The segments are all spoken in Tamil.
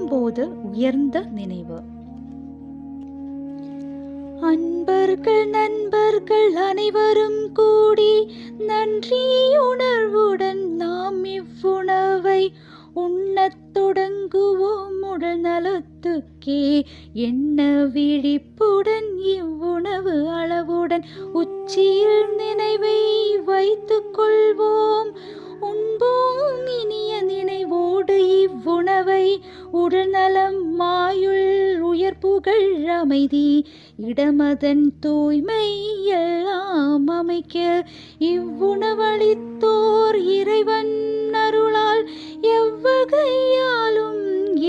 போது உயர்ந்த நினைவு. அன்பர்கள் நண்பர்கள் அனைவரும் கூடி நன்றியுணர்வுடன் நாம் இவ்வுணவை உண்ணத் தொடங்குவோம். உடல் நலத்துக்கே என்ன விழிப்புடன் இவ்வுணவு அளவுடன் உச்சியில் நினைவை வைத்துக் கொள்வோம். உண்போம் இனிய நினைவோடு இவ்வுணவை. உடல் நலம் மாயுள் உயர்ப்புகள் அமைதி இடமதன் தூய்மை எல்லாம் அமைக்க இவ்வுணவளித்தோர் இறைவன் அருளால் எவ்வகையாலும்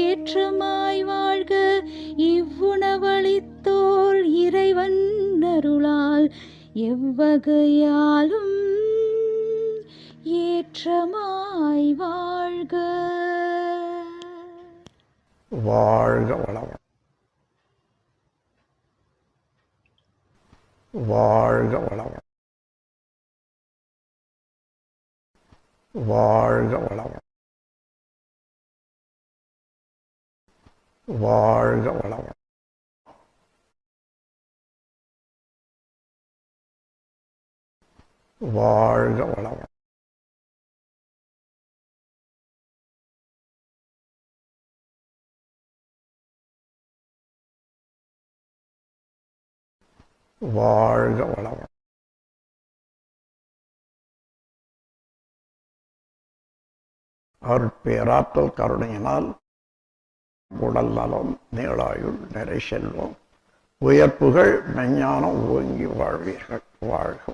ஏற்றமாய் வாழ்க. இவ்வுணவளித்தோர் இறைவன் அருளால் எவ்வகையாலும் ஏற்றமாய் வாழ்க. வாழ்க வளமுடன். வாழ்க வளமுடன். வாழ்க வளமுடன். வாழ்க வளமுடன். வாழ்க வளமுடன். வாழ்க வளமுடன். அருட்பேராற்றல் கருணையினால் உடல் நலம், நீளாயுள், நிறை செல்வம், உயர்ப்புகள், மெஞ்ஞானம் ஓங்கி வாழ்வீர்கள். வாழ்க.